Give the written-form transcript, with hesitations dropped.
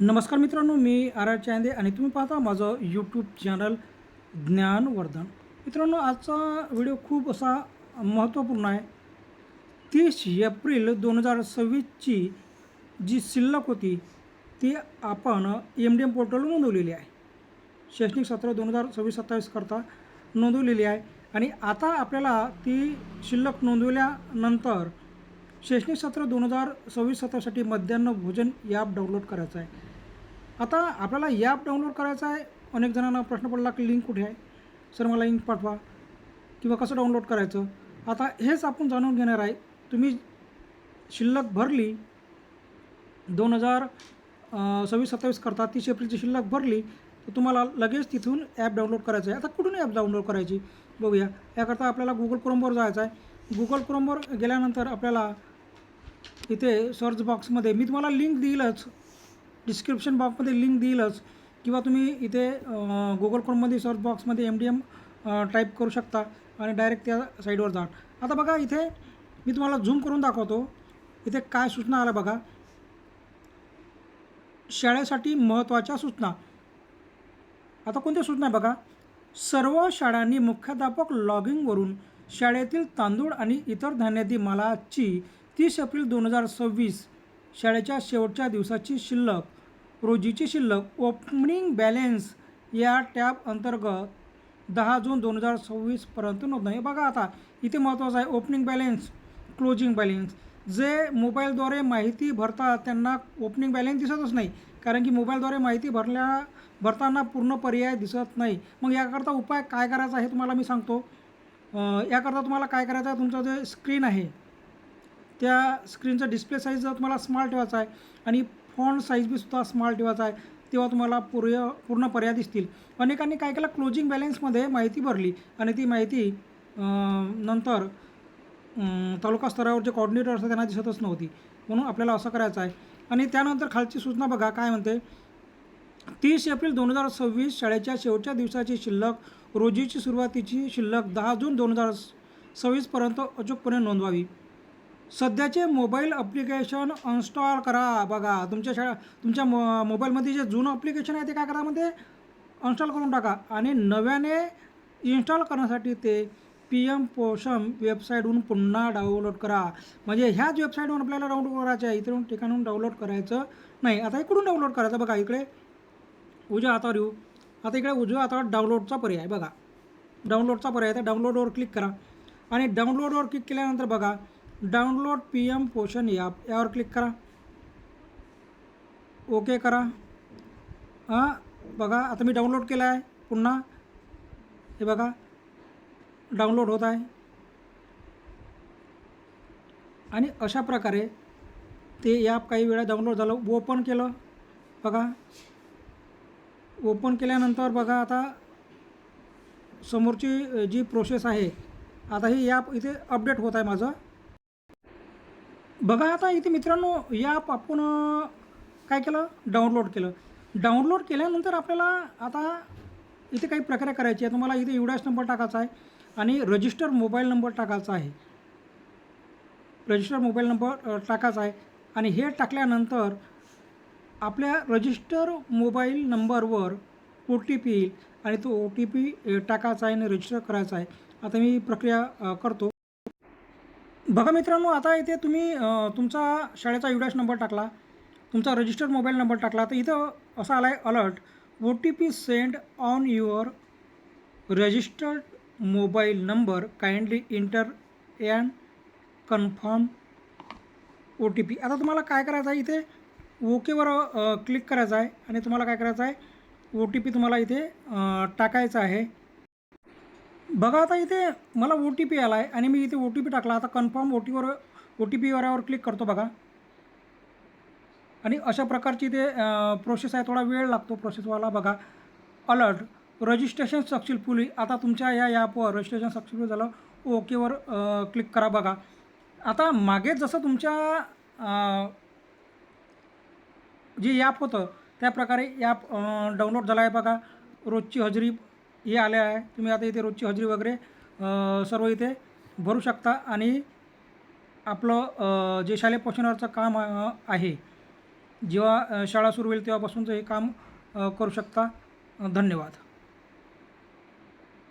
नमस्कार मित्रांनो, मी R R Chande आणि तुम्ही पाहता माझं यूट्यूब चॅनल ज्ञानवर्धन. मित्रांनो, आजचा व्हिडिओ खूप असा महत्त्वपूर्ण आहे. 30 एप्रिल 2026ची जी शिल्लक होती ती आपण एम-डी-एम पोर्टलवर नोंदवलेली आहे. शैक्षणिक सत्र 2026-27 करता नोंदवलेली आहे आणि आता आपल्याला ती शिल्लक नोंदवल्यानंतर शैक्षणिक सत्र 2026-27साठी मध्यान्ह भोजन ॲप डाउनलोड करायचं आहे. आता आपल्याला ॲप डाउनलोड करायचं आहे. अनेक जणांना प्रश्न पडला की लिंक कुठे आहे? सर मला लिंक पाठवा किंवा कसं डाउनलोड करायचं? आता हेच आपण जाणून घेणार आहे. तुम्ही शिल्लक भरली 2026-27 करता 30 एप्रिलची शिल्लक भरली तर तुम्हाला लगेच तिथून ॲप डाउनलोड करायचं आहे. आता कुठून ॲप डाउनलोड करायची बघूया. याकरता आपल्याला गुगल क्रोमवर जायचं आहे. गुगल क्रोमवर गेल्यानंतर आपल्याला इथे सर्च बॉक्समध्ये मी तुम्हाला लिंक देईलच, डिस्क्रिप्शन बॉक्समध्ये लिंक देईलच किंवा तुम्ही इथे गुगल क्रोममध्ये सर्च बॉक्समध्ये एम-डी-एम टाईप करू शकता आणि डायरेक्ट त्या साईडवर जा. आता बघा इथे मी तुम्हाला झूम करून दाखवतो. इथे काय सूचना आल्या बघा. शाळेसाठी महत्त्वाच्या सूचना. आता कोणत्या सूचना बघा. सर्व शाळांनी मुख्याध्यापक लॉगिंगवरून शाळेतील तांदूळ आणि इतर धान्यादी मालाची 30 एप्रिल 2026 शाळेच्या शेवटच्या दिवसाची शिल्लक रोजीची शिल्लक ओपनिंग बॅलेन्स या टॅब अंतर्गत 10 जून 2026पर्यंत नोंदणी. बघा आता इथे महत्त्वाचं आहे ओपनिंग बॅलेन्स, क्लोजिंग बॅलेन्स. जे मोबाईलद्वारे माहिती भरतात त्यांना ओपनिंग बॅलेन्स दिसतच नाही, कारण की मोबाईलद्वारे माहिती भरताना पूर्ण पर्याय दिसत नाही. मग याकरता उपाय काय करायचा हे तुम्हाला मी सांगतो. याकरता तुम्हाला काय करायचं आहे, तुमचं जे स्क्रीन आहे त्या स्क्रीनचा डिस्प्ले साईज जर तुम्हाला स्मॉल ठेवायचा आहे आणि फॉन्ट साईज बी सुद्धा स्मॉल ठेवायचा आहे, तेव्हा तुम्हाला पूर्ण पर्याय दिसतील. अनेकांनी काय केलं, क्लोजिंग बॅलेन्समध्ये माहिती भरली आणि ती माहिती नंतर तालुका स्तरावर जे कोऑर्डिनेटर असतात त्यांना दिसतच नव्हती. म्हणून आपल्याला असं करायचं आहे. आणि त्यानंतर खालची सूचना बघा काय म्हणते. 30 एप्रिल 2026 शाळेच्या शेवटच्या दिवसाची शिल्लक रोजीची सुरुवातीची शिल्लक 10 जून 2026पर्यंत अचूकपणे नोंदवावी. सध्याचे मोबाईल ॲप्लिकेशन इन्स्टॉल करा. बघा तुमच्या मोबाईलमध्ये जे जुनं ॲप्लिकेशन आहे ते काय करा, म्हणजे इन्स्टॉल करून टाका आणि नव्याने इन्स्टॉल करण्यासाठी ते PM पोषण वेबसाईटहून पुन्हा डाउनलोड करा. म्हणजे ह्याच वेबसाईटवरून आपल्याला डाउनलोड करायचं आहे, इतर ठिकाणून डाउनलोड करायचं नाही. आता इकडून डाउनलोड करायचं. बघा इकडे उजव्या हातावर येऊ. आता इकडे उजव्या हातावर डाउनलोडचा पर्याय बघा. डाउनलोडचा पर्याय तर डाउनलोडवर क्लिक करा आणि डाउनलोडवर क्लिक केल्यानंतर बघा डाउनलोड PM पोषण ॲप यावर क्लिक करा. ओके करा. बघा आता मी डाउनलोड केलं आहे. पुन्हा हे बघा डाउनलोड होत आहे आणि अशा प्रकारे ते ॲप काही वेळा डाउनलोड झालं. ओपन केलं. बघा ओपन केल्यानंतर बघा आता समोरची जी प्रोसेस आहे, आता ही ॲप इथे अपडेट होत आहे माझं. बघा आता इथे मित्रांनो ॲप आपण काय केलं, डाउनलोड केलं. डाउनलोड केल्यानंतर आपल्याला आता इथे काही प्रक्रिया करायची आहे. तुम्हाला इथे UDAS नंबर टाकायचा आहे आणि रजिस्टर मोबाईल नंबर टाकायचा आहे. रजिस्टर मोबाईल नंबर टाकायचा आहे आणि हे टाकल्यानंतर आपल्या रजिस्टर मोबाईल नंबरवर OTP येईल आणि तो OTP टाकायचा आहे आणि रजिस्टर करायचा आहे. आता मी प्रक्रिया करतो. बघा मित्रांनो आता इथे तुम्ही तुमचा शाळेचा UDAS नंबर टाकला, तुमचा रजिस्टर्ड मोबाईल नंबर टाकला, तर इथं असा आला आहे alert, OTP send on your registered mobile number, kindly inter and confirm OTP. आता तुम्हाला काय करायचं आहे, इथे ओकेवर क्लिक करायचं आहे आणि तुम्हाला काय करायचं आहे, OTP तुम्हाला इथे टाकायचा आहे. बघा आता इथे मला OTP आला आहे आणि मी इथे OTP टाकला. आता कन्फर्म OTP वरावर क्लिक करतो बघा. आणि अशा प्रकारची ते प्रोसेस आहे. थोडा वेळ लागतो प्रोसेसवाला. बघा अलर्ट रजिस्ट्रेशन सक्सेसफुली. आता तुमच्या या ॲपवर रजिस्ट्रेशन सक्सेसफुल झालं. ओकेवर क्लिक करा. बघा आता मागे जसं तुमच्या जे ॲप होतं त्याप्रकारे ॲप डाउनलोड झालं आहे. बघा रोजची हजेरी हे आले आहे. तुम्ही आता इथे रोजची हजेरी वगैरे सर्व इथे भरू शकता आणि आपलं जे शालेय पोषणाचं काम आहे जेव्हा शाळा सुरू होईल तेव्हापासूनचं हे काम करू शकता. धन्यवाद.